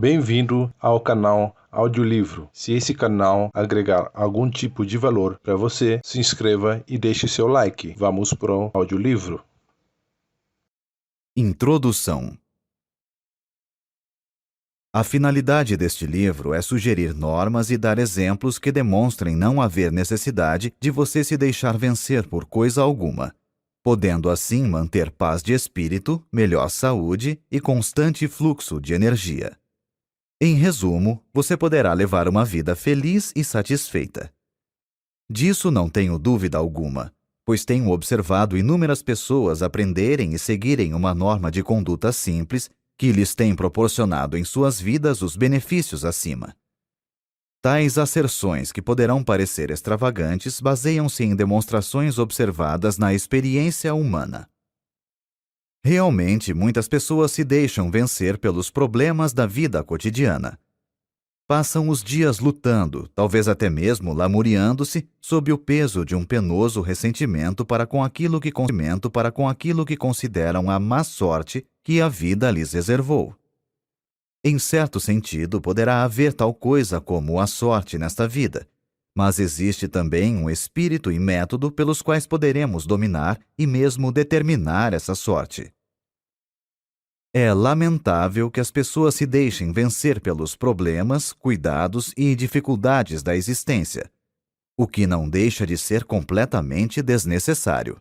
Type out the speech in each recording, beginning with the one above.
Bem-vindo ao canal Audiolivro. Se esse canal agregar algum tipo de valor para você, se inscreva e deixe seu like. Vamos para o audiolivro. Introdução. A finalidade deste livro é sugerir normas e dar exemplos que demonstrem não haver necessidade de você se deixar vencer por coisa alguma, podendo assim manter paz de espírito, melhor saúde e constante fluxo de energia. Em resumo, você poderá levar uma vida feliz e satisfeita. Disso não tenho dúvida alguma, pois tenho observado inúmeras pessoas aprenderem e seguirem uma norma de conduta simples que lhes tem proporcionado em suas vidas os benefícios acima. Tais asserções, que poderão parecer extravagantes, baseiam-se em demonstrações observadas na experiência humana. Realmente, muitas pessoas se deixam vencer pelos problemas da vida cotidiana. Passam os dias lutando, talvez até mesmo lamuriando-se, sob o peso de um penoso ressentimento para com aquilo que consideram a má sorte que a vida lhes reservou. Em certo sentido, poderá haver tal coisa como a sorte nesta vida, mas existe também um espírito e método pelos quais poderemos dominar e mesmo determinar essa sorte. É lamentável que as pessoas se deixem vencer pelos problemas, cuidados e dificuldades da existência, o que não deixa de ser completamente desnecessário.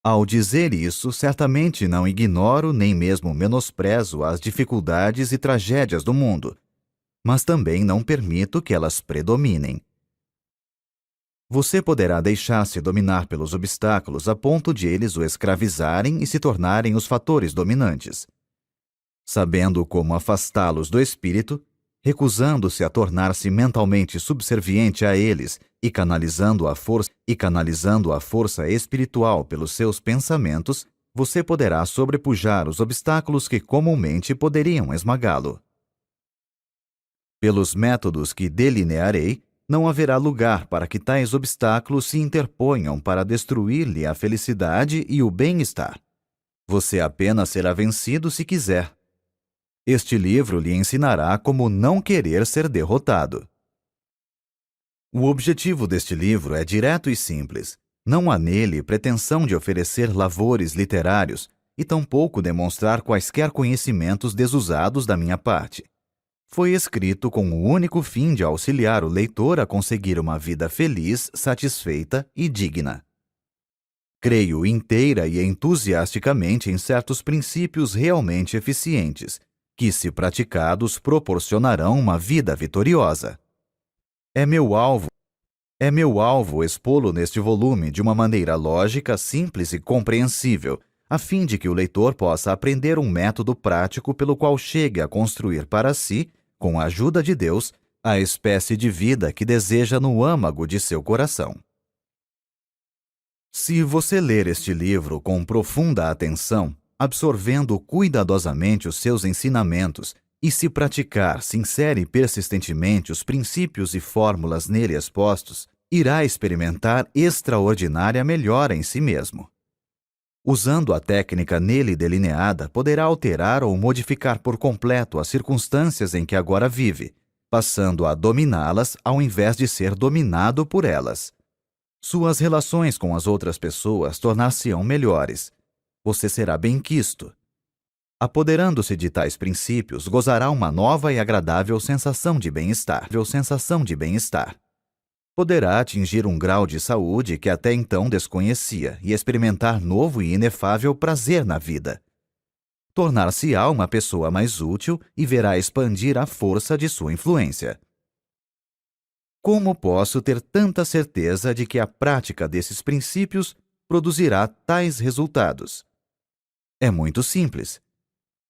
Ao dizer isso, certamente não ignoro nem mesmo menosprezo as dificuldades e tragédias do mundo, mas também não permito que elas predominem. Você poderá deixar-se dominar pelos obstáculos a ponto de eles o escravizarem e se tornarem os fatores dominantes. Sabendo como afastá-los do espírito, recusando-se a tornar-se mentalmente subserviente a eles e canalizando a força espiritual pelos seus pensamentos, você poderá sobrepujar os obstáculos que comumente poderiam esmagá-lo. Pelos métodos que delinearei, não haverá lugar para que tais obstáculos se interponham para destruir-lhe a felicidade e o bem-estar. Você apenas será vencido se quiser. Este livro lhe ensinará como não querer ser derrotado. O objetivo deste livro é direto e simples. Não há nele pretensão de oferecer lavores literários e tampouco demonstrar quaisquer conhecimentos desusados da minha parte. Foi escrito com o único fim de auxiliar o leitor a conseguir uma vida feliz, satisfeita e digna. Creio inteira e entusiasticamente em certos princípios realmente eficientes, que, se praticados, proporcionarão uma vida vitoriosa. É meu alvo expô-lo neste volume de uma maneira lógica, simples e compreensível, a fim de que o leitor possa aprender um método prático pelo qual chegue a construir para si, com a ajuda de Deus, a espécie de vida que deseja no âmago de seu coração. Se você ler este livro com profunda atenção, absorvendo cuidadosamente os seus ensinamentos e se praticar sincera e persistentemente os princípios e fórmulas nele expostos, irá experimentar extraordinária melhora em si mesmo. Usando a técnica nele delineada, poderá alterar ou modificar por completo as circunstâncias em que agora vive, passando a dominá-las ao invés de ser dominado por elas. Suas relações com as outras pessoas tornar-se-ão melhores. Você será bem-quisto. Apoderando-se de tais princípios, gozará uma nova e agradável sensação de bem-estar. Poderá atingir um grau de saúde que até então desconhecia e experimentar novo e inefável prazer na vida. Tornar-se-á uma pessoa mais útil e verá expandir a força de sua influência. Como posso ter tanta certeza de que a prática desses princípios produzirá tais resultados? É muito simples.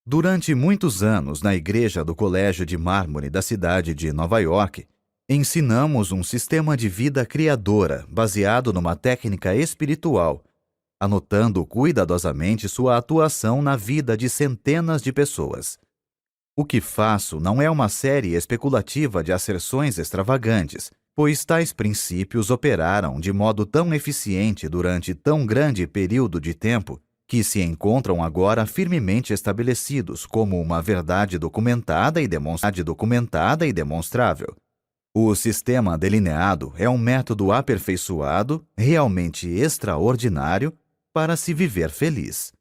Durante muitos anos, na igreja do Colégio de Mármore da cidade de Nova York, ensinamos um sistema de vida criadora baseado numa técnica espiritual, anotando cuidadosamente sua atuação na vida de centenas de pessoas. O que faço não é uma série especulativa de asserções extravagantes, pois tais princípios operaram de modo tão eficiente durante tão grande período de tempo que se encontram agora firmemente estabelecidos como uma verdade documentada e demonstrável. O sistema delineado é um método aperfeiçoado, realmente extraordinário, para se viver feliz.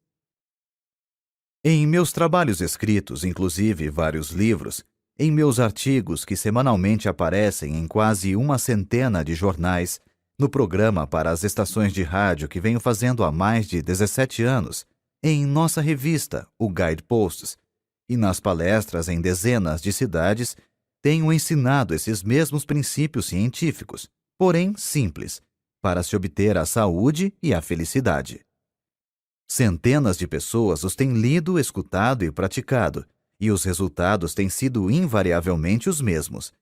Em meus trabalhos escritos, inclusive vários livros, em meus artigos que semanalmente aparecem em quase 100 de jornais, no programa para as estações de rádio que venho fazendo há mais de 17 anos, em nossa revista, o Guideposts, e nas palestras em dezenas de cidades, tenho ensinado esses mesmos princípios científicos, porém simples, para se obter a saúde e a felicidade. Centenas de pessoas os têm lido, escutado e praticado, e os resultados têm sido invariavelmente os mesmos: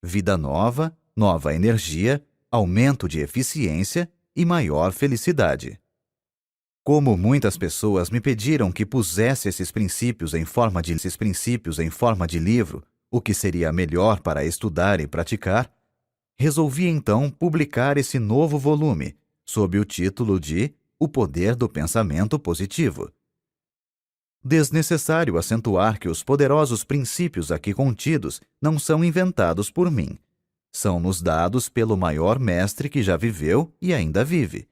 vida nova, nova energia, aumento de eficiência e maior felicidade. Como muitas pessoas me pediram que pusesse esses princípios em forma de livro, o que seria melhor para estudar e praticar, resolvi então publicar esse novo volume, sob o título de O Poder do Pensamento Positivo. Desnecessário acentuar que os poderosos princípios aqui contidos não são inventados por mim. São-nos dados pelo maior mestre que já viveu e ainda vive.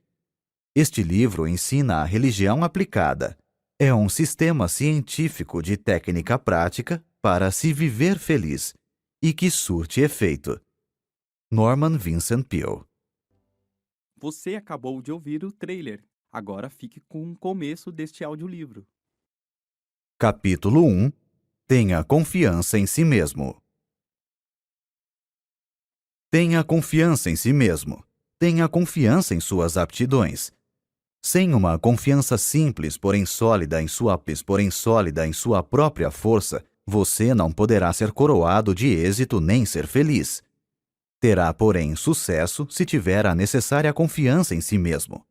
Este livro ensina a religião aplicada. É um sistema científico de técnica prática para se viver feliz e que surte efeito. Norman Vincent Peale. Você acabou de ouvir o trailer. Agora fique com o começo deste audiolivro. Capítulo 1. Tenha confiança em si mesmo. Tenha confiança em si mesmo. Tenha confiança em suas aptidões. Sem uma confiança simples, porém sólida em sua própria força, você não poderá ser coroado de êxito nem ser feliz. Terá, porém, sucesso se tiver a necessária confiança em si mesmo.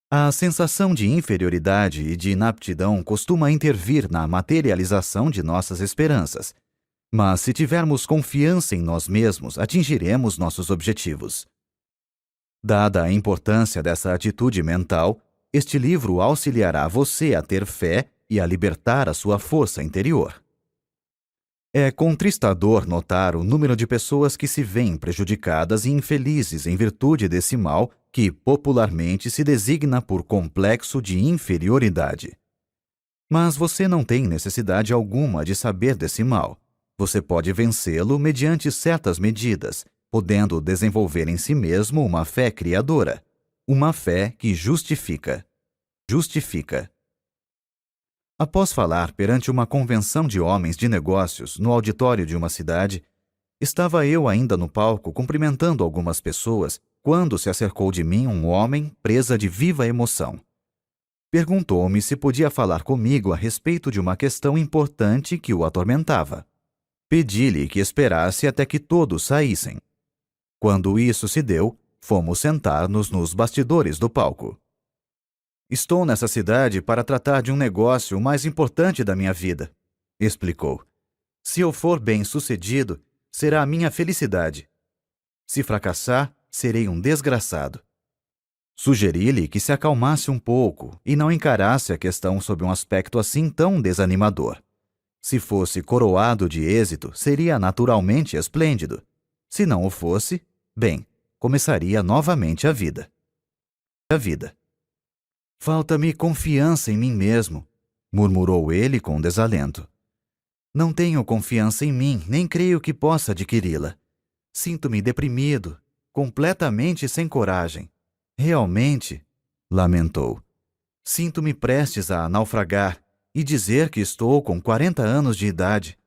A sensação de inferioridade e de inaptidão costuma intervir na materialização de nossas esperanças. Mas se tivermos confiança em nós mesmos, atingiremos nossos objetivos. Dada a importância dessa atitude mental, este livro auxiliará você a ter fé e a libertar a sua força interior. É contristador notar o número de pessoas que se veem prejudicadas e infelizes em virtude desse mal que popularmente se designa por complexo de inferioridade. Mas você não tem necessidade alguma de saber desse mal. Você pode vencê-lo mediante certas medidas, podendo desenvolver em si mesmo uma fé criadora, uma fé que justifica. Após falar perante uma convenção de homens de negócios no auditório de uma cidade, estava eu ainda no palco cumprimentando algumas pessoas quando se acercou de mim um homem presa de viva emoção. Perguntou-me se podia falar comigo a respeito de uma questão importante que o atormentava. Pedi-lhe que esperasse até que todos saíssem. Quando isso se deu, fomos sentar-nos nos bastidores do palco. Estou nessa cidade para tratar de um negócio mais importante da minha vida, explicou. Se eu for bem-sucedido, será a minha felicidade. Se fracassar, serei um desgraçado. Sugeri-lhe que se acalmasse um pouco e não encarasse a questão sob um aspecto assim tão desanimador. Se fosse coroado de êxito, seria naturalmente esplêndido. Se não o fosse, bem, começaria novamente a vida. Falta-me confiança em mim mesmo, murmurou ele com desalento. Não tenho confiança em mim, nem creio que possa adquiri-la. Sinto-me deprimido, completamente sem coragem. Realmente, lamentou, sinto-me prestes a naufragar e dizer que estou com 40 anos de idade.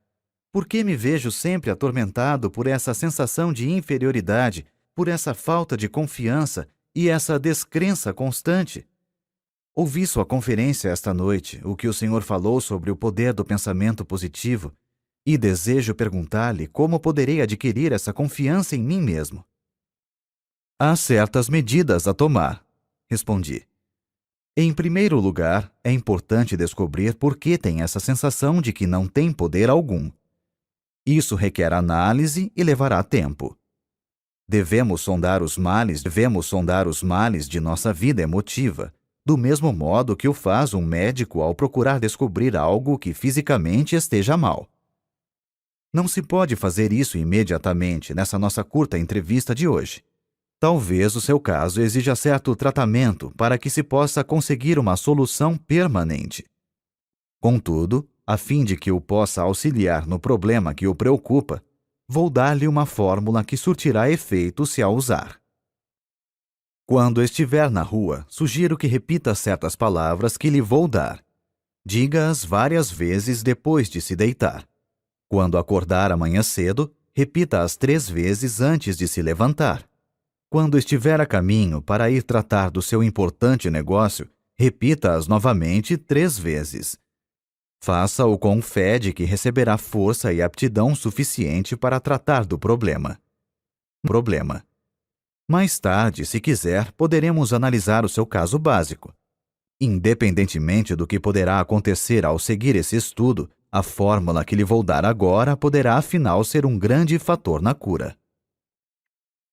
Por que me vejo sempre atormentado por essa sensação de inferioridade, por essa falta de confiança e essa descrença constante? Ouvi sua conferência esta noite, o que o senhor falou sobre o poder do pensamento positivo, e desejo perguntar-lhe como poderei adquirir essa confiança em mim mesmo. Há certas medidas a tomar, respondi. Em primeiro lugar, é importante descobrir por que tem essa sensação de que não tem poder algum. Isso requer análise e levará tempo. Devemos sondar os males de nossa vida emotiva, do mesmo modo que o faz um médico ao procurar descobrir algo que fisicamente esteja mal. Não se pode fazer isso imediatamente nessa nossa curta entrevista de hoje. Talvez o seu caso exija certo tratamento para que se possa conseguir uma solução permanente. Contudo, a fim de que o possa auxiliar no problema que o preocupa, vou dar-lhe uma fórmula que surtirá efeito se a usar. Quando estiver na rua, sugiro que repita certas palavras que lhe vou dar. Diga-as várias vezes depois de se deitar. Quando acordar amanhã cedo, repita-as 3 vezes antes de se levantar. Quando estiver a caminho para ir tratar do seu importante negócio, repita-as novamente 3 vezes. Faça-o com fé de que receberá força e aptidão suficiente para tratar do problema. Mais tarde, se quiser, poderemos analisar o seu caso básico. Independentemente do que poderá acontecer ao seguir esse estudo, a fórmula que lhe vou dar agora poderá afinal ser um grande fator na cura.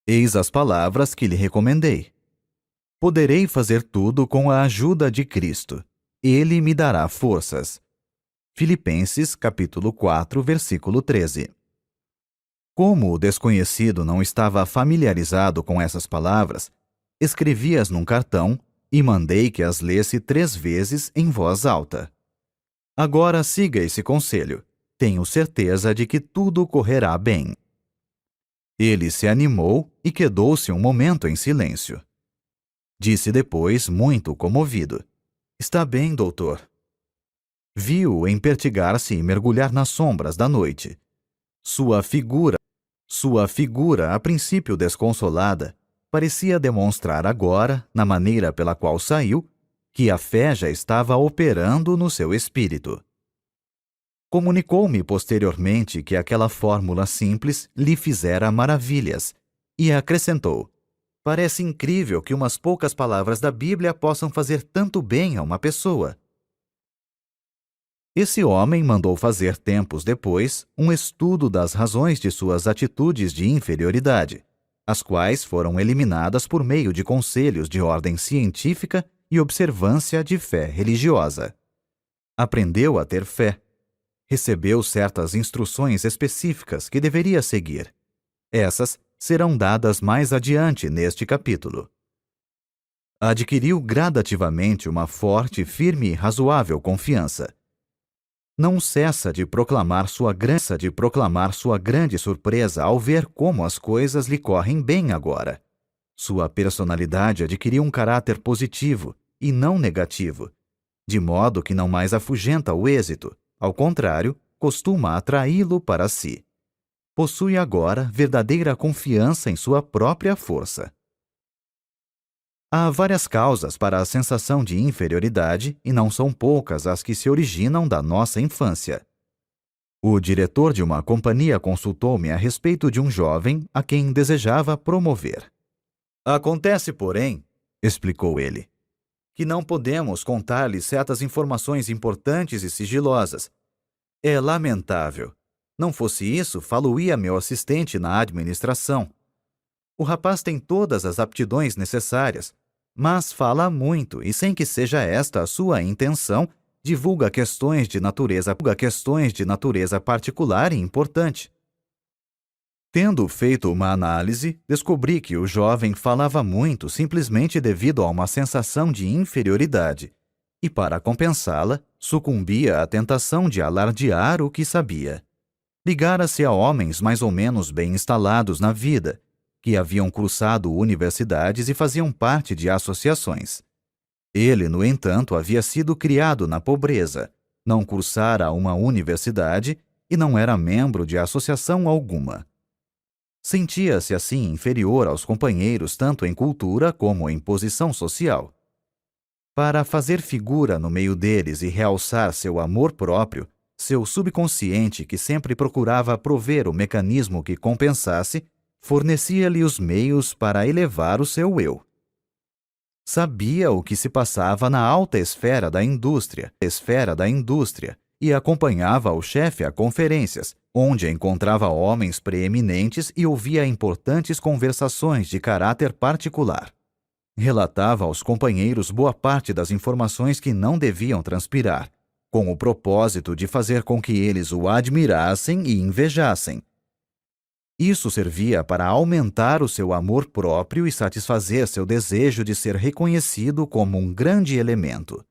Eis as palavras que lhe recomendei. Poderei fazer tudo com a ajuda de Cristo. Ele me dará forças. Filipenses, capítulo 4, versículo 13. Como o desconhecido não estava familiarizado com essas palavras, escrevi-as num cartão e mandei que as lesse 3 vezes em voz alta. Agora siga esse conselho. Tenho certeza de que tudo correrá bem. Ele se animou e quedou-se um momento em silêncio. Disse depois, muito comovido: "Está bem, doutor." Vi-o empertigar-se e mergulhar nas sombras da noite. Sua figura, a princípio desconsolada, parecia demonstrar agora, na maneira pela qual saiu, que a fé já estava operando no seu espírito. Comunicou-me posteriormente que aquela fórmula simples lhe fizera maravilhas, e acrescentou: "Parece incrível que umas poucas palavras da Bíblia possam fazer tanto bem a uma pessoa." Esse homem mandou fazer tempos depois um estudo das razões de suas atitudes de inferioridade, as quais foram eliminadas por meio de conselhos de ordem científica e observância de fé religiosa. Aprendeu a ter fé. Recebeu certas instruções específicas que deveria seguir. Essas serão dadas mais adiante neste capítulo. Adquiriu gradativamente uma forte, firme e razoável confiança. Não cessa de proclamar sua grande surpresa ao ver como as coisas lhe correm bem agora. Sua personalidade adquiriu um caráter positivo e não negativo, de modo que não mais afugenta o êxito, ao contrário, costuma atraí-lo para si. Possui agora verdadeira confiança em sua própria força. Há várias causas para a sensação de inferioridade e não são poucas as que se originam da nossa infância. O diretor de uma companhia consultou-me a respeito de um jovem a quem desejava promover. "Acontece, porém," explicou ele, "que não podemos contar-lhe certas informações importantes e sigilosas. É lamentável. Não fosse isso, falo-ia meu assistente na administração. O rapaz tem todas as aptidões necessárias, mas fala muito e, sem que seja esta a sua intenção, divulga questões de natureza particular e importante." Tendo feito uma análise, descobri que o jovem falava muito simplesmente devido a uma sensação de inferioridade e, para compensá-la, sucumbia à tentação de alardear o que sabia. Ligara-se a homens mais ou menos bem instalados na vida, que haviam cursado universidades e faziam parte de associações. Ele, no entanto, havia sido criado na pobreza, não cursara uma universidade e não era membro de associação alguma. Sentia-se assim inferior aos companheiros tanto em cultura como em posição social. Para fazer figura no meio deles e realçar seu amor próprio, seu subconsciente, que sempre procurava prover o mecanismo que compensasse, fornecia-lhe os meios para elevar o seu eu. Sabia o que se passava na alta esfera da indústria, e acompanhava o chefe a conferências, onde encontrava homens preeminentes e ouvia importantes conversações de caráter particular. Relatava aos companheiros boa parte das informações que não deviam transpirar, com o propósito de fazer com que eles o admirassem e invejassem. Isso servia para aumentar o seu amor próprio e satisfazer seu desejo de ser reconhecido como um grande elemento.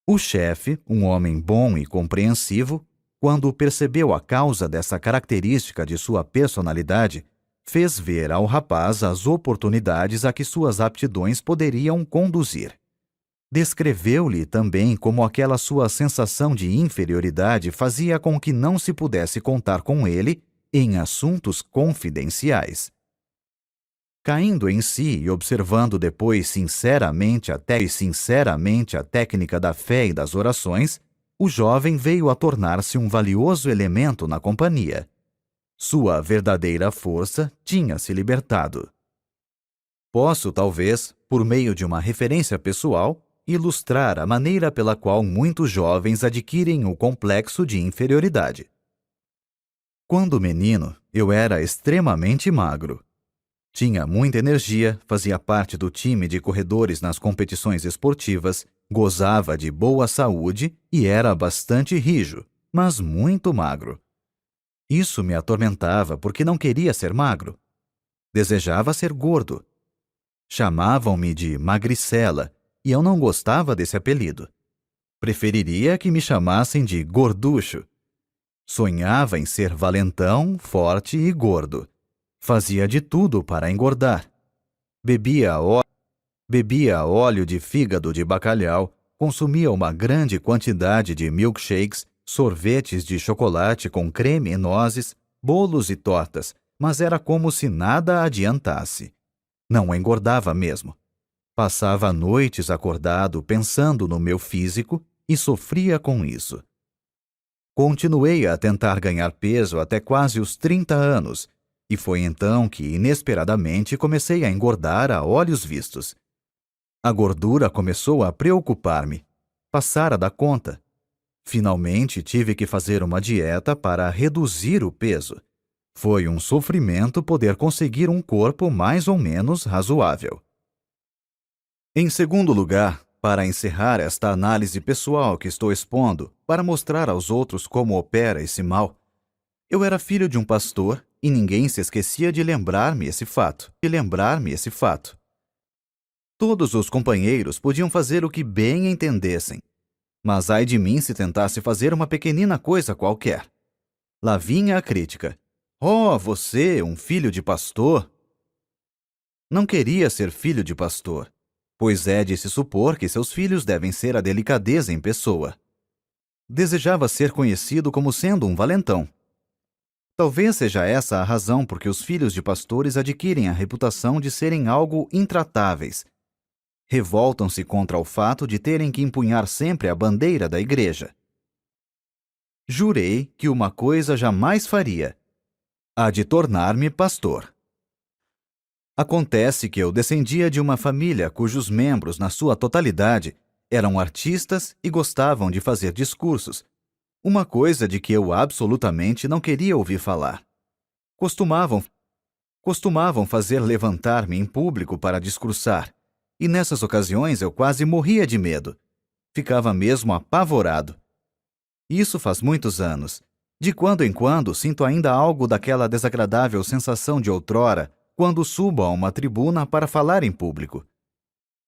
O chefe, um homem bom e compreensivo, quando percebeu a causa dessa característica de sua personalidade, fez ver ao rapaz as oportunidades a que suas aptidões poderiam conduzir. Descreveu-lhe também como aquela sua sensação de inferioridade fazia com que não se pudesse contar com ele em assuntos confidenciais. Caindo em si e observando depois sinceramente a técnica da fé e das orações, o jovem veio a tornar-se um valioso elemento na companhia. Sua verdadeira força tinha se libertado. Posso, talvez, por meio de uma referência pessoal, ilustrar a maneira pela qual muitos jovens adquirem o complexo de inferioridade. Quando menino, eu era extremamente magro. Tinha muita energia, fazia parte do time de corredores nas competições esportivas, gozava de boa saúde e era bastante rijo, mas muito magro. Isso me atormentava porque não queria ser magro. Desejava ser gordo. Chamavam-me de magricela e eu não gostava desse apelido. Preferiria que me chamassem de gorducho. Sonhava em ser valentão, forte e gordo. Fazia de tudo para engordar. Bebia óleo de fígado de bacalhau, consumia uma grande quantidade de milkshakes, sorvetes de chocolate com creme e nozes, bolos e tortas, mas era como se nada adiantasse. Não engordava mesmo. Passava noites acordado pensando no meu físico e sofria com isso. Continuei a tentar ganhar peso até quase os 30 anos, e foi então que, inesperadamente, comecei a engordar a olhos vistos. A gordura começou a preocupar-me. Passara da conta. Finalmente tive que fazer uma dieta para reduzir o peso. Foi um sofrimento poder conseguir um corpo mais ou menos razoável. Em segundo lugar, para encerrar esta análise pessoal que estou expondo, para mostrar aos outros como opera esse mal, eu era filho de um pastor e ninguém se esquecia de lembrar-me esse fato. Todos os companheiros podiam fazer o que bem entendessem, mas ai de mim se tentasse fazer uma pequenina coisa qualquer. Lá vinha a crítica. Oh, você, um filho de pastor! Não queria ser filho de pastor, pois é de se supor que seus filhos devem ser a delicadeza em pessoa. Desejava ser conhecido como sendo um valentão. Talvez seja essa a razão por que os filhos de pastores adquirem a reputação de serem algo intratáveis. Revoltam-se contra o fato de terem que empunhar sempre a bandeira da igreja. Jurei que uma coisa jamais faria: a de tornar-me pastor. Acontece que eu descendia de uma família cujos membros, na sua totalidade, eram artistas e gostavam de fazer discursos, uma coisa de que eu absolutamente não queria ouvir falar. Costumavam fazer levantar-me em público para discursar, e nessas ocasiões eu quase morria de medo. Ficava mesmo apavorado. Isso faz muitos anos. De quando em quando sinto ainda algo daquela desagradável sensação de outrora quando subo a uma tribuna para falar em público.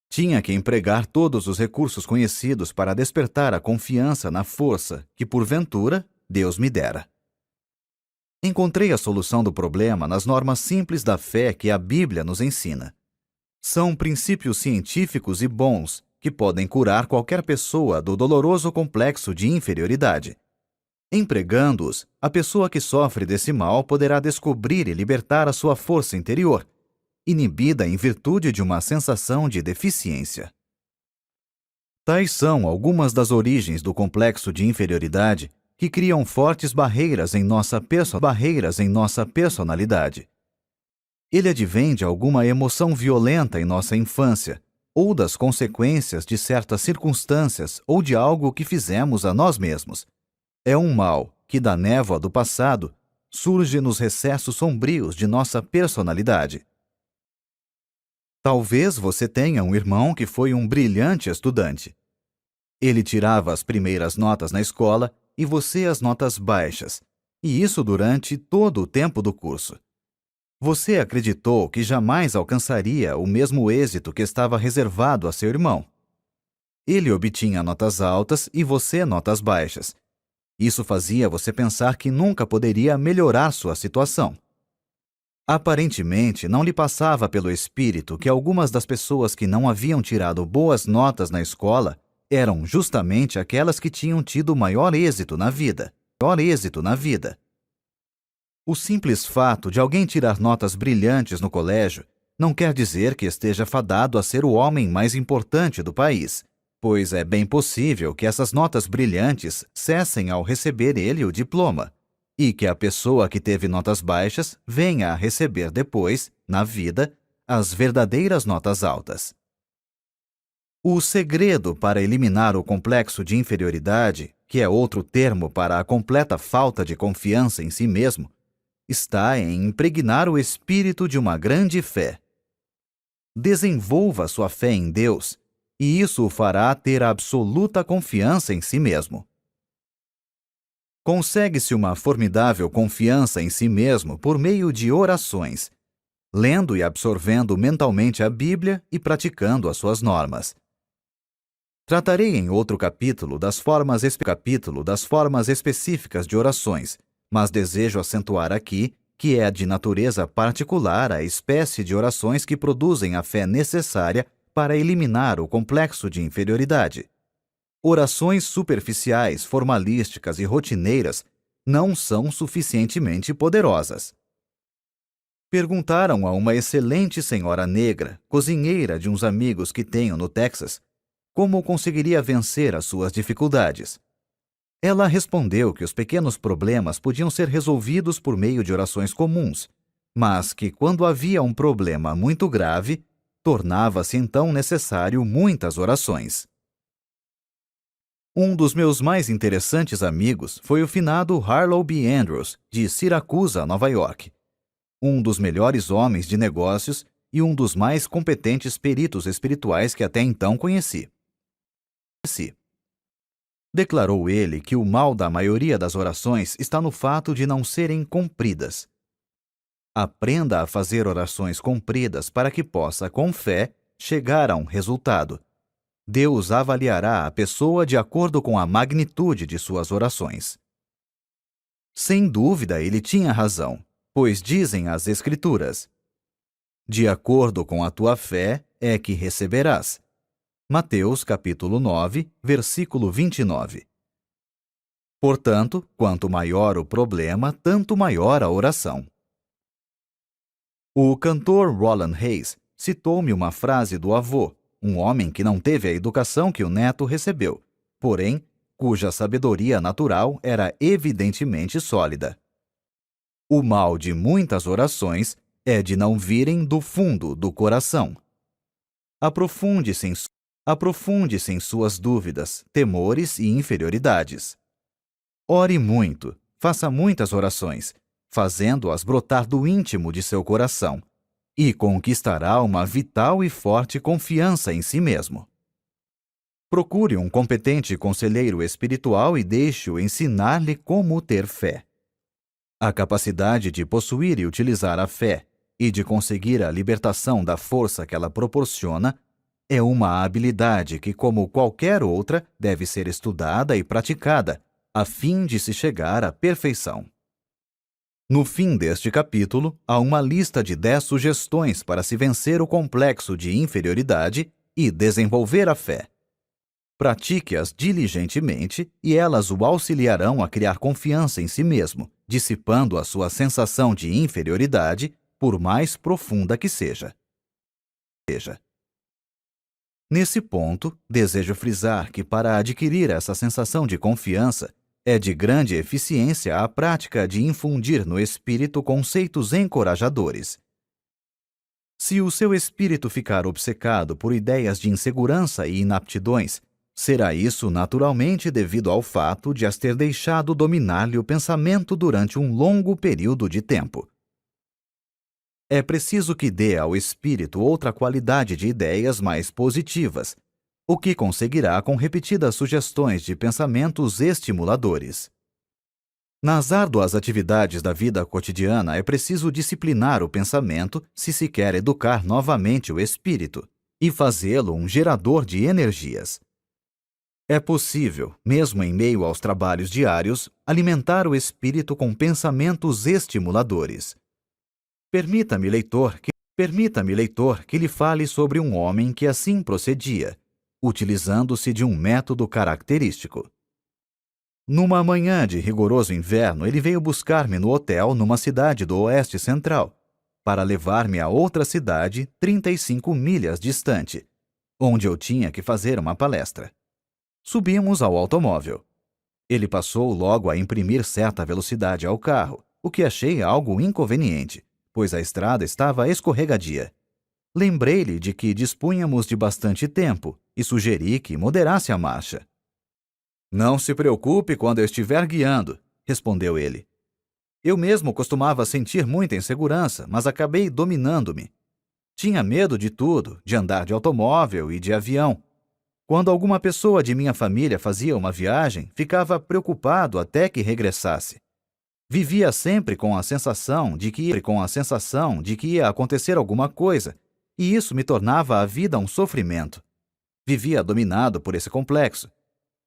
Tinha que empregar todos os recursos conhecidos para despertar a confiança na força que, porventura, Deus me dera. Encontrei a solução do problema nas normas simples da fé que a Bíblia nos ensina. São princípios científicos e bons que podem curar qualquer pessoa do doloroso complexo de inferioridade. Empregando-os, a pessoa que sofre desse mal poderá descobrir e libertar a sua força interior, inibida em virtude de uma sensação de deficiência. Tais são algumas das origens do complexo de inferioridade que criam fortes barreiras em nossa personalidade. Ele advém de alguma emoção violenta em nossa infância, ou das consequências de certas circunstâncias ou de algo que fizemos a nós mesmos. É um mal que, da névoa do passado, surge nos recessos sombrios de nossa personalidade. Talvez você tenha um irmão que foi um brilhante estudante. Ele tirava as primeiras notas na escola e você as notas baixas, e isso durante todo o tempo do curso. Você acreditou que jamais alcançaria o mesmo êxito que estava reservado a seu irmão. Ele obtinha notas altas e você notas baixas. Isso fazia você pensar que nunca poderia melhorar sua situação. Aparentemente, não lhe passava pelo espírito que algumas das pessoas que não haviam tirado boas notas na escola eram justamente aquelas que tinham tido maior êxito na vida. O simples fato de alguém tirar notas brilhantes no colégio não quer dizer que esteja fadado a ser o homem mais importante do país, pois é bem possível que essas notas brilhantes cessem ao receber ele o diploma, e que a pessoa que teve notas baixas venha a receber depois, na vida, as verdadeiras notas altas. O segredo para eliminar o complexo de inferioridade, que é outro termo para a completa falta de confiança em si mesmo, está em impregnar o espírito de uma grande fé. Desenvolva sua fé em Deus, e isso o fará ter absoluta confiança em si mesmo. Consegue-se uma formidável confiança em si mesmo por meio de orações, lendo e absorvendo mentalmente a Bíblia e praticando as suas normas. Tratarei em outro capítulo das formas específicas de orações, mas desejo acentuar aqui que é de natureza particular a espécie de orações que produzem a fé necessária para eliminar o complexo de inferioridade. Orações superficiais, formalísticas e rotineiras não são suficientemente poderosas. Perguntaram a uma excelente senhora negra, cozinheira de uns amigos que tenho no Texas, como conseguiria vencer as suas dificuldades. Ela respondeu que os pequenos problemas podiam ser resolvidos por meio de orações comuns, mas que quando havia um problema muito grave, tornava-se então necessário muitas orações. Um dos meus mais interessantes amigos foi o finado Harlow B. Andrews, de Siracusa, Nova York, um dos melhores homens de negócios e um dos mais competentes peritos espirituais que até então conheci. Declarou ele que o mal da maioria das orações está no fato de não serem compridas. Aprenda a fazer orações compridas para que possa, com fé, chegar a um resultado. Deus avaliará a pessoa de acordo com a magnitude de suas orações. Sem dúvida, ele tinha razão, pois dizem as Escrituras: de acordo com a tua fé é que receberás. Mateus capítulo 9, versículo 29. Portanto, quanto maior o problema, tanto maior a oração. O cantor Roland Hayes citou-me uma frase do avô, um homem que não teve a educação que o neto recebeu, porém, cuja sabedoria natural era evidentemente sólida. O mal de muitas orações é de não virem do fundo do coração. Aprofunde-se em suas dúvidas, temores e inferioridades. Ore muito, faça muitas orações, fazendo-as brotar do íntimo de seu coração, e conquistará uma vital e forte confiança em si mesmo. Procure um competente conselheiro espiritual e deixe-o ensinar-lhe como ter fé. A capacidade de possuir e utilizar a fé e de conseguir a libertação da força que ela proporciona é uma habilidade que, como qualquer outra, deve ser estudada e praticada, a fim de se chegar à perfeição. No fim deste capítulo, há uma lista de 10 sugestões para se vencer o complexo de inferioridade e desenvolver a fé. Pratique-as diligentemente e elas o auxiliarão a criar confiança em si mesmo, dissipando a sua sensação de inferioridade, por mais profunda que seja. Nesse ponto, desejo frisar que para adquirir essa sensação de confiança, é de grande eficiência a prática de infundir no espírito conceitos encorajadores. Se o seu espírito ficar obcecado por ideias de insegurança e inaptidões, será isso naturalmente devido ao fato de as ter deixado dominar-lhe o pensamento durante um longo período de tempo. É preciso que dê ao espírito outra qualidade de ideias mais positivas, o que conseguirá com repetidas sugestões de pensamentos estimuladores. Nas árduas atividades da vida cotidiana é preciso disciplinar o pensamento se se quer educar novamente o espírito e fazê-lo um gerador de energias. É possível, mesmo em meio aos trabalhos diários, alimentar o espírito com pensamentos estimuladores. Permita-me, leitor, que lhe fale sobre um homem que assim procedia, utilizando-se de um método característico. Numa manhã de rigoroso inverno, ele veio buscar-me no hotel numa cidade do Oeste Central, para levar-me a outra cidade 35 milhas distante, onde eu tinha que fazer uma palestra. Subimos ao automóvel. Ele passou logo a imprimir certa velocidade ao carro, o que achei algo inconveniente, pois a estrada estava escorregadia. Lembrei-lhe de que dispunhamos de bastante tempo e sugeri que moderasse a marcha. "Não se preocupe quando eu estiver guiando", respondeu ele. Eu mesmo costumava sentir muita insegurança, mas acabei dominando-me. Tinha medo de tudo, de andar de automóvel e de avião. Quando alguma pessoa de minha família fazia uma viagem, ficava preocupado até que regressasse. Vivia sempre com a sensação de que ia acontecer alguma coisa, e isso me tornava a vida um sofrimento. Vivia dominado por esse complexo.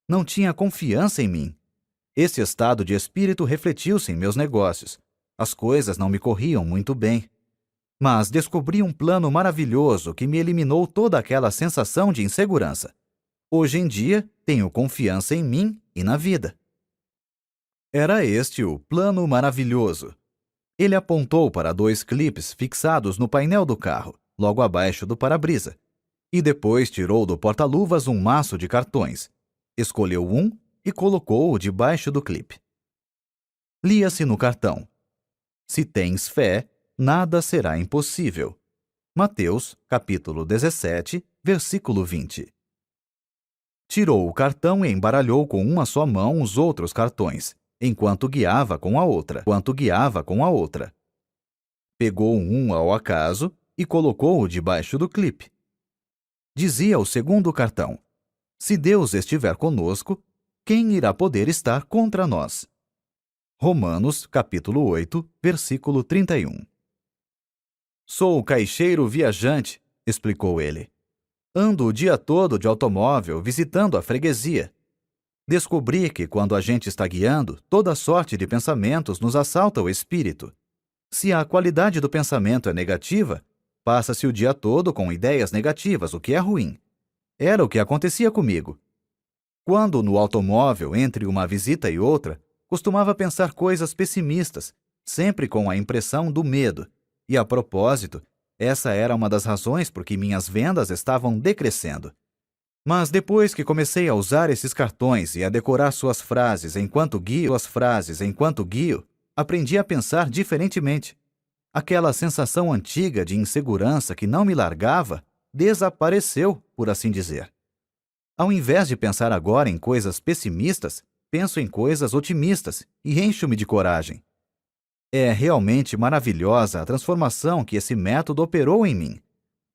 Não tinha confiança em mim. Esse estado de espírito refletiu-se em meus negócios. As coisas não me corriam muito bem. Mas descobri um plano maravilhoso que me eliminou toda aquela sensação de insegurança. Hoje em dia, tenho confiança em mim e na vida. Era este o plano maravilhoso. Ele apontou para 2 clipes fixados no painel do carro, logo abaixo do para-brisa, e depois tirou do porta-luvas um maço de cartões. Escolheu um e colocou-o debaixo do clipe. Lia-se no cartão: "Se tens fé, nada será impossível." Mateus, capítulo 17, versículo 20. Tirou o cartão e embaralhou com uma só mão os outros cartões, enquanto guiava com a outra. Pegou um ao acaso e colocou-o debaixo do clipe. Dizia o segundo cartão: "Se Deus estiver conosco, quem irá poder estar contra nós?" Romanos, capítulo 8, versículo 31. "Sou caixeiro viajante", explicou ele. "Ando o dia todo de automóvel visitando a freguesia. Descobri que, quando a gente está guiando, toda sorte de pensamentos nos assalta o espírito. Se a qualidade do pensamento é negativa, passa-se o dia todo com ideias negativas, o que é ruim. Era o que acontecia comigo. Quando no automóvel, entre uma visita e outra, costumava pensar coisas pessimistas, sempre com a impressão do medo. E, a propósito, essa era uma das razões por que minhas vendas estavam decrescendo. Mas depois que comecei a usar esses cartões e a decorar suas frases enquanto guio, aprendi a pensar diferentemente. Aquela sensação antiga de insegurança que não me largava desapareceu, por assim dizer. Ao invés de pensar agora em coisas pessimistas, penso em coisas otimistas e encho-me de coragem. É realmente maravilhosa a transformação que esse método operou em mim.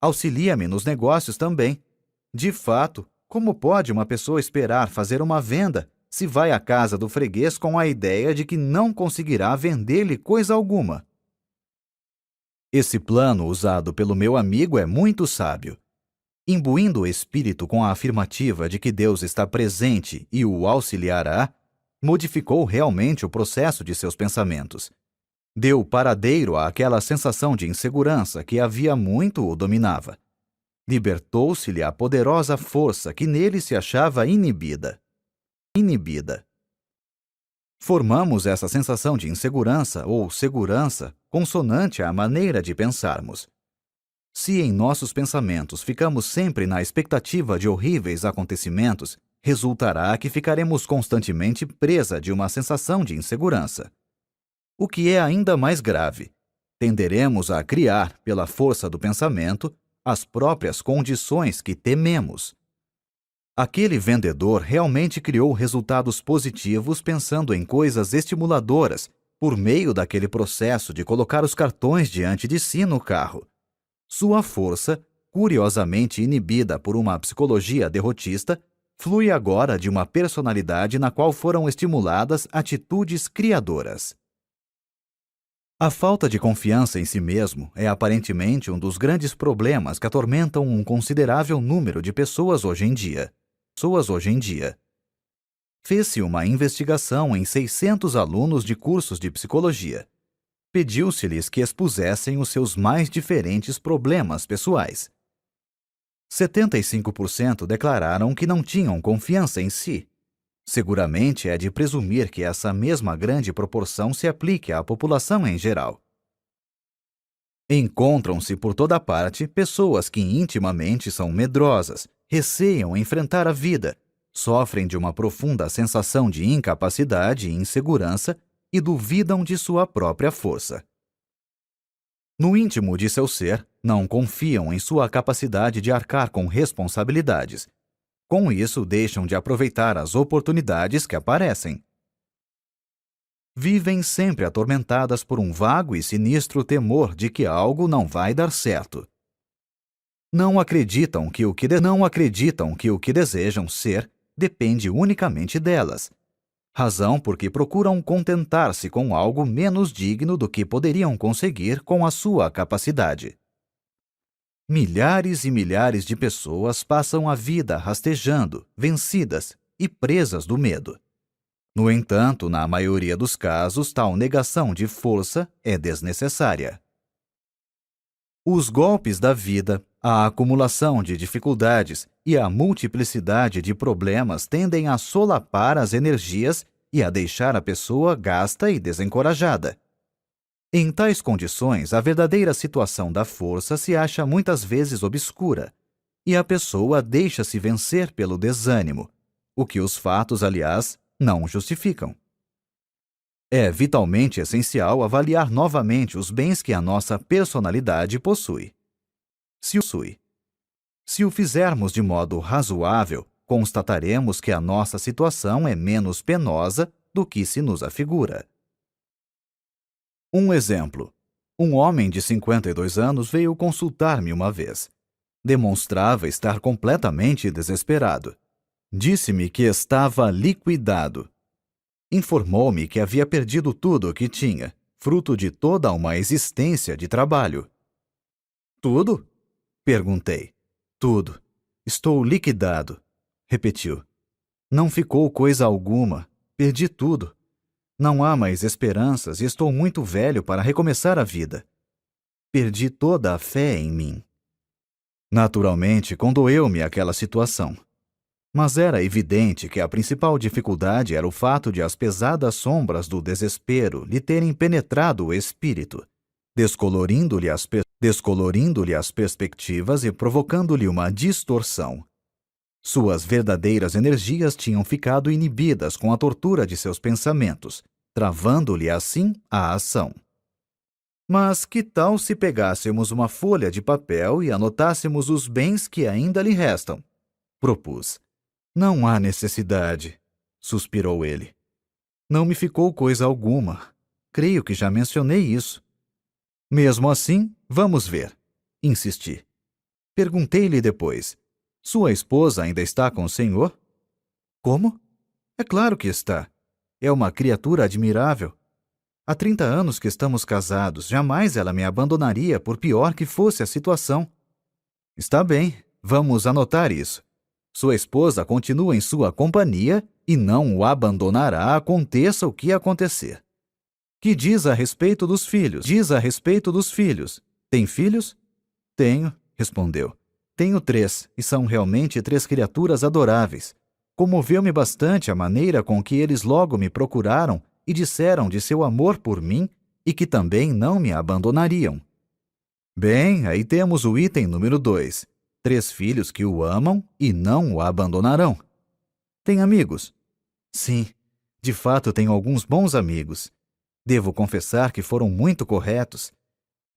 Auxilia-me nos negócios também. De fato, como pode uma pessoa esperar fazer uma venda se vai à casa do freguês com a ideia de que não conseguirá vender-lhe coisa alguma? Esse plano usado pelo meu amigo é muito sábio. Imbuindo o espírito com a afirmativa de que Deus está presente e o auxiliará, modificou realmente o processo de seus pensamentos. Deu paradeiro àquela sensação de insegurança que havia muito o dominava. Libertou-se-lhe a poderosa força que nele se achava inibida. Formamos essa sensação de insegurança ou segurança consonante à maneira de pensarmos. Se em nossos pensamentos ficamos sempre na expectativa de horríveis acontecimentos, resultará que ficaremos constantemente presa de uma sensação de insegurança. O que é ainda mais grave, tenderemos a criar, pela força do pensamento, as próprias condições que tememos. Aquele vendedor realmente criou resultados positivos pensando em coisas estimuladoras, por meio daquele processo de colocar os cartões diante de si no carro. Sua força, curiosamente inibida por uma psicologia derrotista, flui agora de uma personalidade na qual foram estimuladas atitudes criadoras. A falta de confiança em si mesmo é aparentemente um dos grandes problemas que atormentam um considerável número de pessoas hoje em dia. Fez-se uma investigação em 600 alunos de cursos de psicologia. Pediu-se-lhes que expusessem os seus mais diferentes problemas pessoais. 75% declararam que não tinham confiança em si. Seguramente é de presumir que essa mesma grande proporção se aplique à população em geral. Encontram-se por toda parte pessoas que intimamente são medrosas, receiam enfrentar a vida, sofrem de uma profunda sensação de incapacidade e insegurança e duvidam de sua própria força. No íntimo de seu ser, não confiam em sua capacidade de arcar com responsabilidades. Com isso, deixam de aproveitar as oportunidades que aparecem. Vivem sempre atormentadas por um vago e sinistro temor de que algo não vai dar certo. Não acreditam que o que desejam ser depende unicamente delas, razão por que procuram contentar-se com algo menos digno do que poderiam conseguir com a sua capacidade. Milhares e milhares de pessoas passam a vida rastejando, vencidas e presas do medo. No entanto, na maioria dos casos, tal negação de força é desnecessária. Os golpes da vida, a acumulação de dificuldades e a multiplicidade de problemas tendem a solapar as energias e a deixar a pessoa gasta e desencorajada. Em tais condições, a verdadeira situação da força se acha muitas vezes obscura, e a pessoa deixa-se vencer pelo desânimo, o que os fatos, aliás, não justificam. É vitalmente essencial avaliar novamente os bens que a nossa personalidade possui. Se o fizermos de modo razoável, constataremos que a nossa situação é menos penosa do que se nos afigura. Um exemplo. Um homem de 52 anos veio consultar-me uma vez. Demonstrava estar completamente desesperado. Disse-me que estava liquidado. Informou-me que havia perdido tudo o que tinha, fruto de toda uma existência de trabalho. Tudo? Perguntei. Tudo. Estou liquidado, repetiu. Não ficou coisa alguma. Perdi tudo. Não há mais esperanças e estou muito velho para recomeçar a vida. Perdi toda a fé em mim. Naturalmente, condoeu-me aquela situação. Mas era evidente que a principal dificuldade era o fato de as pesadas sombras do desespero lhe terem penetrado o espírito, descolorindo-lhe as perspectivas e provocando-lhe uma distorção. Suas verdadeiras energias tinham ficado inibidas com a tortura de seus pensamentos, travando-lhe assim a ação. Mas que tal se pegássemos uma folha de papel e anotássemos os bens que ainda lhe restam? Propus. Não há necessidade, suspirou ele. Não me ficou coisa alguma. Creio que já mencionei isso. Mesmo assim, vamos ver, insisti. Perguntei-lhe depois. Sua esposa ainda está com o senhor? Como? É claro que está. É uma criatura admirável. Há 30 anos que estamos casados, jamais ela me abandonaria por pior que fosse a situação. Está bem, vamos anotar isso. Sua esposa continua em sua companhia e não o abandonará, aconteça o que acontecer. Que diz a respeito dos filhos? Tem filhos? Tenho, respondeu. Tenho 3, e são realmente 3 criaturas adoráveis. Comoveu-me bastante a maneira com que eles logo me procuraram e disseram de seu amor por mim e que também não me abandonariam. Bem, aí temos o item número 2. 3 filhos que o amam e não o abandonarão. Tem amigos? Sim, de fato tenho alguns bons amigos. Devo confessar que foram muito corretos.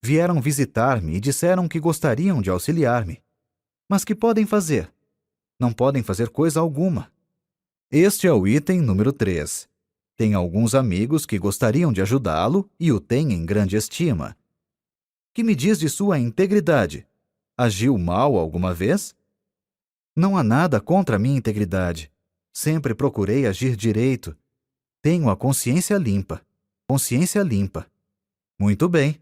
Vieram visitar-me e disseram que gostariam de auxiliar-me. Mas que podem fazer? Não podem fazer coisa alguma. Este é o item número 3. Tem alguns amigos que gostariam de ajudá-lo e o têm em grande estima. Que me diz de sua integridade? Agiu mal alguma vez? Não há nada contra a minha integridade. Sempre procurei agir direito. Tenho a consciência limpa. Consciência limpa. Muito bem.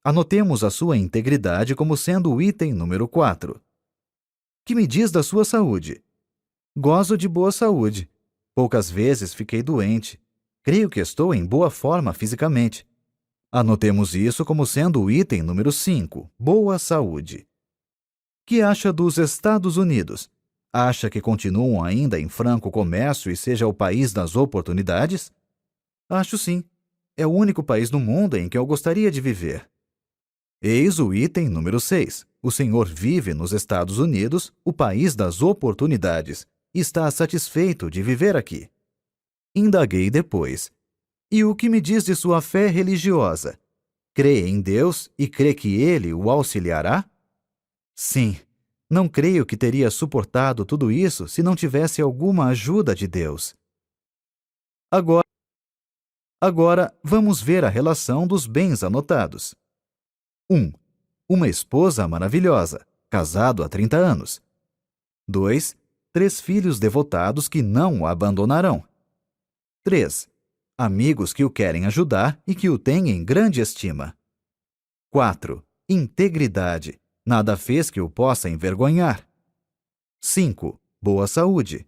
Anotemos a sua integridade como sendo o item número 4. Que me diz da sua saúde? Gozo de boa saúde. Poucas vezes fiquei doente. Creio que estou em boa forma fisicamente. Anotemos isso como sendo o item número 5, boa saúde. Que acha dos Estados Unidos? Acha que continuam ainda em franco comércio e seja o país das oportunidades? Acho sim. É o único país no mundo em que eu gostaria de viver. Eis o item número 6. O senhor vive nos Estados Unidos, o país das oportunidades, e está satisfeito de viver aqui. Indaguei depois. E o que me diz de sua fé religiosa? Crê em Deus e crê que Ele o auxiliará? Sim. Não creio que teria suportado tudo isso se não tivesse alguma ajuda de Deus. Agora vamos ver a relação dos bens anotados. 1. Uma esposa maravilhosa, casado há 30 anos. 2. 3 filhos devotados que não o abandonarão. 3. Amigos que o querem ajudar e que o têm em grande estima. 4. Integridade. Nada fez que o possa envergonhar. 5. Boa saúde.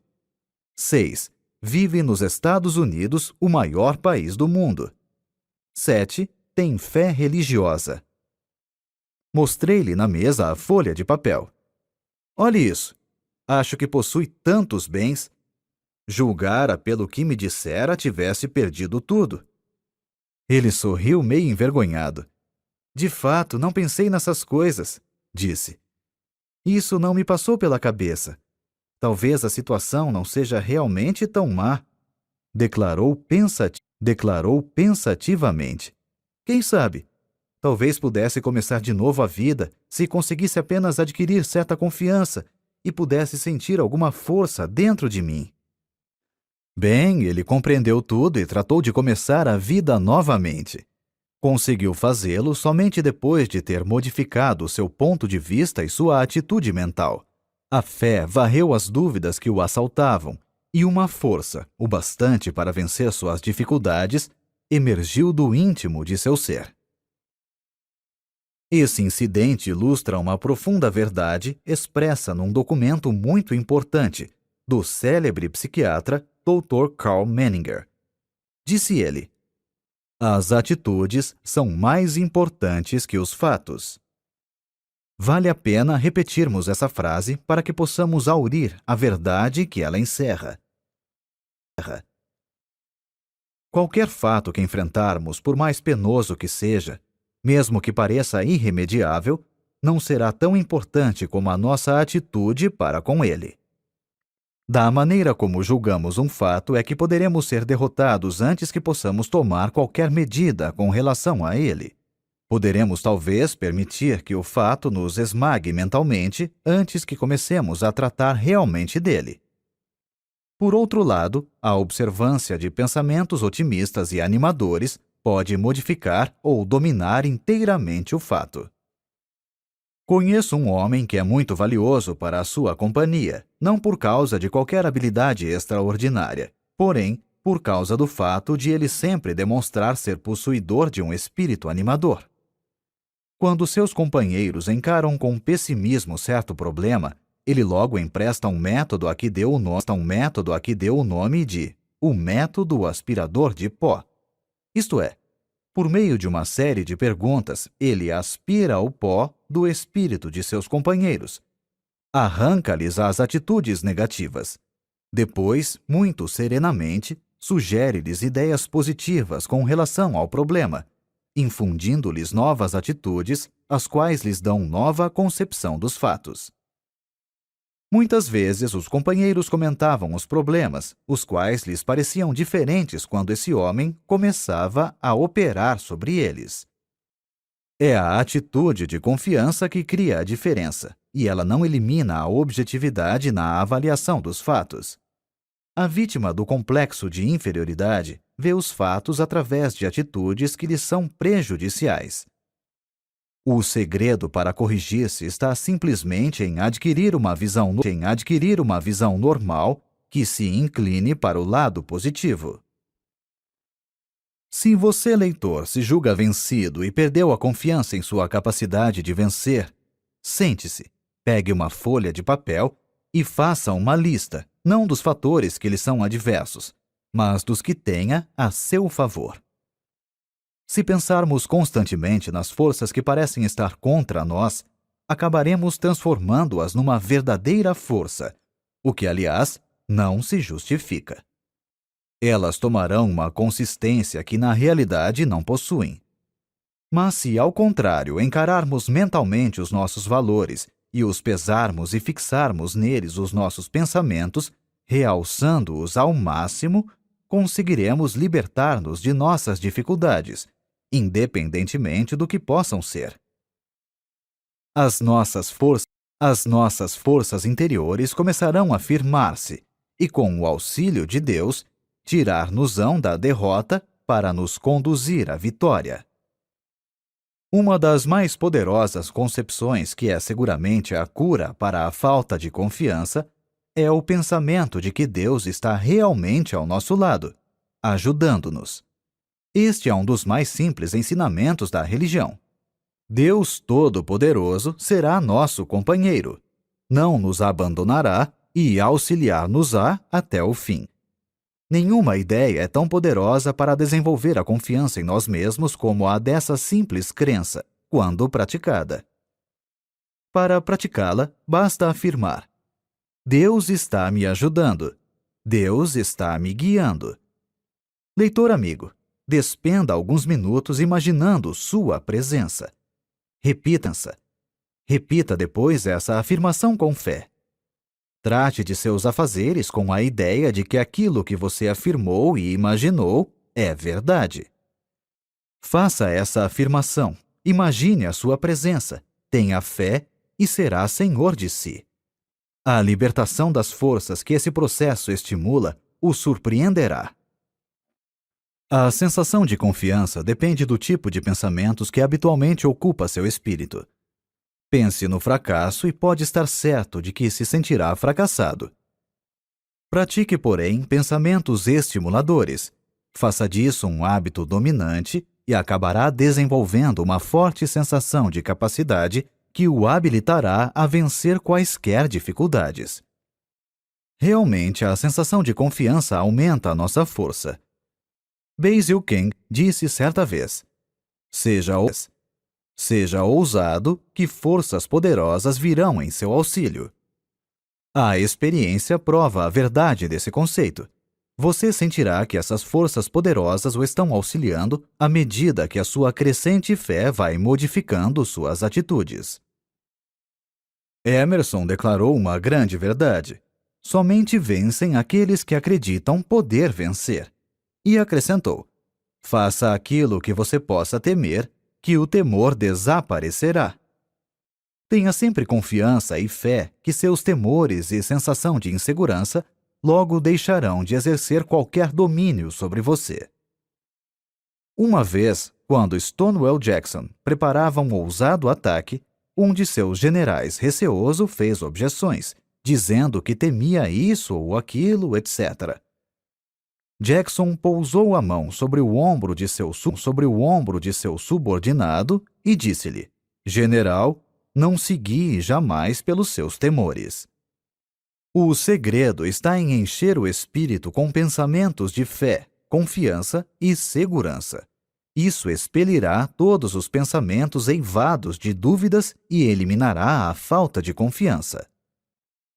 6. Vive nos Estados Unidos, o maior país do mundo. 7. Tem fé religiosa. Mostrei-lhe na mesa a folha de papel. Olhe isso. Acho que possui tantos bens. Julgara pelo que me dissera tivesse perdido tudo. Ele sorriu meio envergonhado. De fato, não pensei nessas coisas, disse. Isso não me passou pela cabeça. Talvez a situação não seja realmente tão má, declarou pensativamente. Quem sabe? Talvez pudesse começar de novo a vida se conseguisse apenas adquirir certa confiança e pudesse sentir alguma força dentro de mim. Bem, ele compreendeu tudo e tratou de começar a vida novamente. Conseguiu fazê-lo somente depois de ter modificado seu ponto de vista e sua atitude mental. A fé varreu as dúvidas que o assaltavam, e uma força, o bastante para vencer suas dificuldades, emergiu do íntimo de seu ser. Esse incidente ilustra uma profunda verdade expressa num documento muito importante do célebre psiquiatra Dr. Karl Menninger. Disse ele: as atitudes são mais importantes que os fatos. Vale a pena repetirmos essa frase para que possamos aurir a verdade que ela encerra. Qualquer fato que enfrentarmos, por mais penoso que seja, mesmo que pareça irremediável, não será tão importante como a nossa atitude para com ele. Da maneira como julgamos um fato é que poderemos ser derrotados antes que possamos tomar qualquer medida com relação a ele. Poderemos talvez permitir que o fato nos esmague mentalmente antes que comecemos a tratar realmente dele. Por outro lado, a observância de pensamentos otimistas e animadores pode modificar ou dominar inteiramente o fato. Conheço um homem que é muito valioso para a sua companhia, não por causa de qualquer habilidade extraordinária, porém, por causa do fato de ele sempre demonstrar ser possuidor de um espírito animador. Quando seus companheiros encaram com pessimismo certo problema, ele logo empresta um método a que deu o nome de o método aspirador de pó. Isto é, por meio de uma série de perguntas, ele aspira o pó do espírito de seus companheiros, arranca-lhes as atitudes negativas. Depois, muito serenamente, sugere-lhes ideias positivas com relação ao problema, infundindo-lhes novas atitudes, as quais lhes dão nova concepção dos fatos. Muitas vezes os companheiros comentavam os problemas, os quais lhes pareciam diferentes quando esse homem começava a operar sobre eles. É a atitude de confiança que cria a diferença, e ela não elimina a objetividade na avaliação dos fatos. A vítima do complexo de inferioridade vê os fatos através de atitudes que lhe são prejudiciais. O segredo para corrigir-se está simplesmente em adquirir uma visão normal que se incline para o lado positivo. Se você, leitor, se julga vencido e perdeu a confiança em sua capacidade de vencer, sente-se, pegue uma folha de papel e faça uma lista, não dos fatores que lhe são adversos, mas dos que tenha a seu favor. Se pensarmos constantemente nas forças que parecem estar contra nós, acabaremos transformando-as numa verdadeira força, o que, aliás, não se justifica. Elas tomarão uma consistência que na realidade não possuem. Mas se, ao contrário, encararmos mentalmente os nossos valores e os pesarmos e fixarmos neles os nossos pensamentos, realçando-os ao máximo, conseguiremos libertar-nos de nossas dificuldades, independentemente do que possam ser. As nossas forças interiores começarão a firmar-se e, com o auxílio de Deus, tirar-nos-ão da derrota para nos conduzir à vitória. Uma das mais poderosas concepções, que é seguramente a cura para a falta de confiança, é o pensamento de que Deus está realmente ao nosso lado, ajudando-nos. Este é um dos mais simples ensinamentos da religião. Deus Todo-Poderoso será nosso companheiro, não nos abandonará e auxiliar-nos-á até o fim. Nenhuma ideia é tão poderosa para desenvolver a confiança em nós mesmos como a dessa simples crença, quando praticada. Para praticá-la, basta afirmar: Deus está me ajudando. Deus está me guiando. Leitor amigo, despenda alguns minutos imaginando sua presença. Repita depois essa afirmação com fé. Trate de seus afazeres com a ideia de que aquilo que você afirmou e imaginou é verdade. Faça essa afirmação, imagine a sua presença, tenha fé e será senhor de si. A libertação das forças que esse processo estimula o surpreenderá. A sensação de confiança depende do tipo de pensamentos que habitualmente ocupa seu espírito. Pense no fracasso e pode estar certo de que se sentirá fracassado. Pratique, porém, pensamentos estimuladores. Faça disso um hábito dominante e acabará desenvolvendo uma forte sensação de capacidade que o habilitará a vencer quaisquer dificuldades. Realmente, a sensação de confiança aumenta a nossa força. Basil King disse certa vez: Seja ousado, que forças poderosas virão em seu auxílio. A experiência prova a verdade desse conceito. Você sentirá que essas forças poderosas o estão auxiliando à medida que a sua crescente fé vai modificando suas atitudes. Emerson declarou uma grande verdade: somente vencem aqueles que acreditam poder vencer. E acrescentou: faça aquilo que você possa temer, que o temor desaparecerá. Tenha sempre confiança e fé que seus temores e sensação de insegurança logo deixarão de exercer qualquer domínio sobre você. Uma vez, quando Stonewall Jackson preparava um ousado ataque, um de seus generais receoso fez objeções, dizendo que temia isso ou aquilo, etc. Jackson pousou a mão sobre o ombro de seu subordinado e disse-lhe: General, não se guie jamais pelos seus temores. O segredo está em encher o espírito com pensamentos de fé, confiança e segurança. Isso expelirá todos os pensamentos eivados de dúvidas e eliminará a falta de confiança.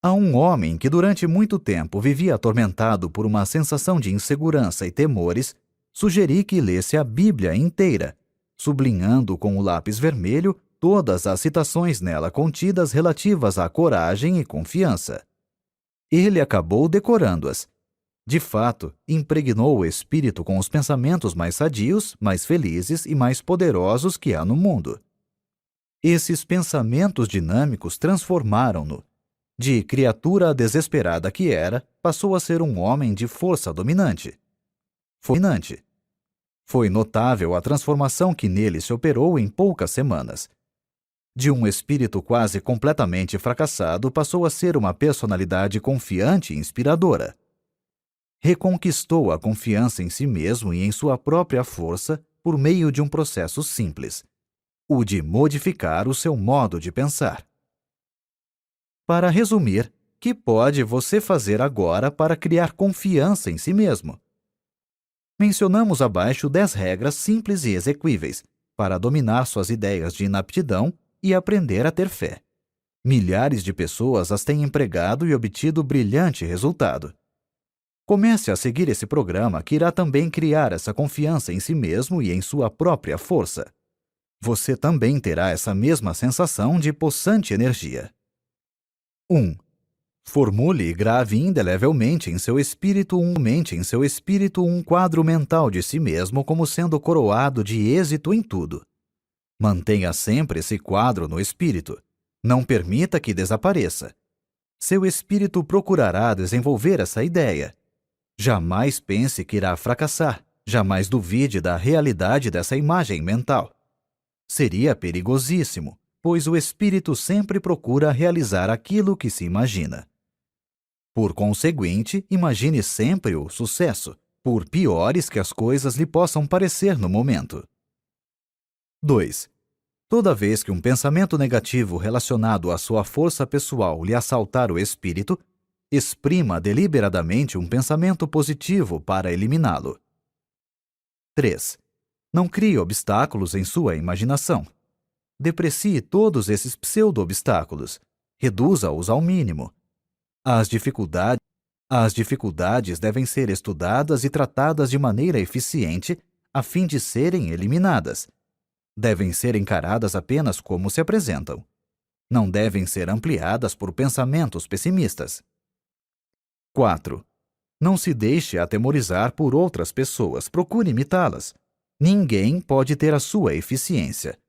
A um homem que durante muito tempo vivia atormentado por uma sensação de insegurança e temores, sugeri que lesse a Bíblia inteira, sublinhando com o lápis vermelho todas as citações nela contidas relativas à coragem e confiança. Ele acabou decorando-as. De fato, impregnou o espírito com os pensamentos mais sadios, mais felizes e mais poderosos que há no mundo. Esses pensamentos dinâmicos transformaram-no. De criatura desesperada que era, passou a ser um homem de força dominante. Foi fascinante. Foi notável a transformação que nele se operou em poucas semanas. De um espírito quase completamente fracassado, passou a ser uma personalidade confiante e inspiradora. Reconquistou a confiança em si mesmo e em sua própria força por meio de um processo simples, o de modificar o seu modo de pensar. Para resumir, que pode você fazer agora para criar confiança em si mesmo? Mencionamos abaixo 10 regras simples e exequíveis para dominar suas ideias de inaptidão e aprender a ter fé. Milhares de pessoas as têm empregado e obtido brilhante resultado. Comece a seguir esse programa que irá também criar essa confiança em si mesmo e em sua própria força. Você também terá essa mesma sensação de possante energia. 1. Formule e grave indelevelmente em seu espírito um quadro mental de si mesmo como sendo coroado de êxito em tudo. Mantenha sempre esse quadro no espírito. Não permita que desapareça. Seu espírito procurará desenvolver essa ideia. Jamais pense que irá fracassar. Jamais duvide da realidade dessa imagem mental. Seria perigosíssimo, pois o espírito sempre procura realizar aquilo que se imagina. Por conseguinte, imagine sempre o sucesso, por piores que as coisas lhe possam parecer no momento. 2. Toda vez que um pensamento negativo relacionado à sua força pessoal lhe assaltar o espírito, exprima deliberadamente um pensamento positivo para eliminá-lo. 3. Não crie obstáculos em sua imaginação. Deprecie todos esses pseudo-obstáculos. Reduza-os ao mínimo. As dificuldades devem ser estudadas e tratadas de maneira eficiente a fim de serem eliminadas. Devem ser encaradas apenas como se apresentam. Não devem ser ampliadas por pensamentos pessimistas. 4. Não se deixe atemorizar por outras pessoas. Procure imitá-las. Ninguém pode ter a sua eficiência.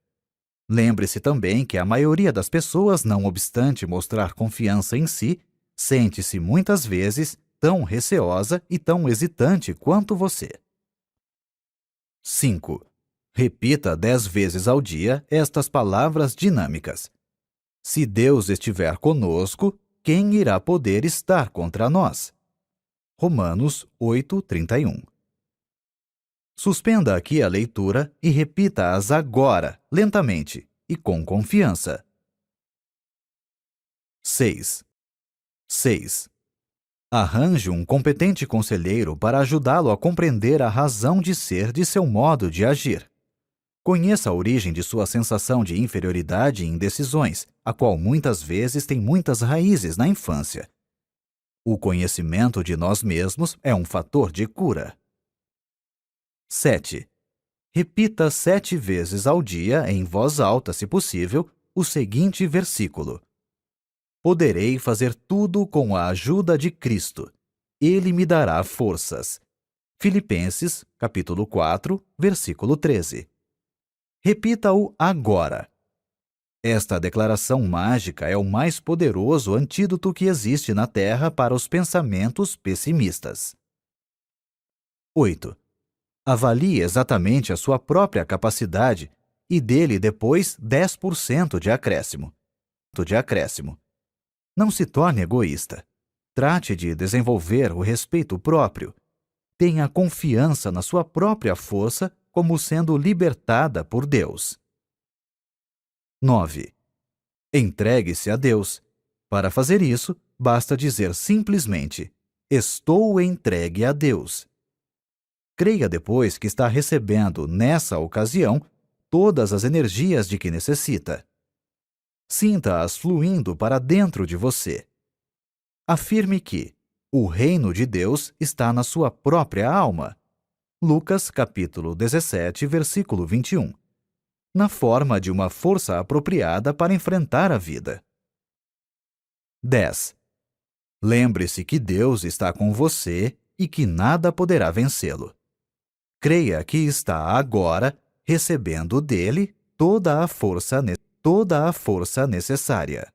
Lembre-se também que a maioria das pessoas, não obstante mostrar confiança em si, sente-se muitas vezes tão receosa e tão hesitante quanto você. 5. Repita 10 vezes ao dia estas palavras dinâmicas. Se Deus estiver conosco, quem irá poder estar contra nós? Romanos 8:31. Suspenda aqui a leitura e repita-as agora, lentamente e com confiança. 6. Arranje um competente conselheiro para ajudá-lo a compreender a razão de ser de seu modo de agir. Conheça a origem de sua sensação de inferioridade e indecisões, a qual muitas vezes tem muitas raízes na infância. O conhecimento de nós mesmos é um fator de cura. 7. Repita 7 vezes ao dia, em voz alta, se possível, o seguinte versículo: Poderei fazer tudo com a ajuda de Cristo. Ele me dará forças. Filipenses, capítulo 4, versículo 13. Repita-o agora. Esta declaração mágica é o mais poderoso antídoto que existe na Terra para os pensamentos pessimistas. 8. Avalie exatamente a sua própria capacidade e dê-lhe depois 10% de acréscimo. Não se torne egoísta. Trate de desenvolver o respeito próprio. Tenha confiança na sua própria força como sendo libertada por Deus. 9. Entregue-se a Deus. Para fazer isso, basta dizer simplesmente: Estou entregue a Deus. Creia depois que está recebendo, nessa ocasião, todas as energias de que necessita. Sinta-as fluindo para dentro de você. Afirme que o reino de Deus está na sua própria alma. Lucas, capítulo 17, versículo 21. Na forma de uma força apropriada para enfrentar a vida. 10. Lembre-se que Deus está com você e que nada poderá vencê-lo. Creia que está agora recebendo dele toda a força necessária.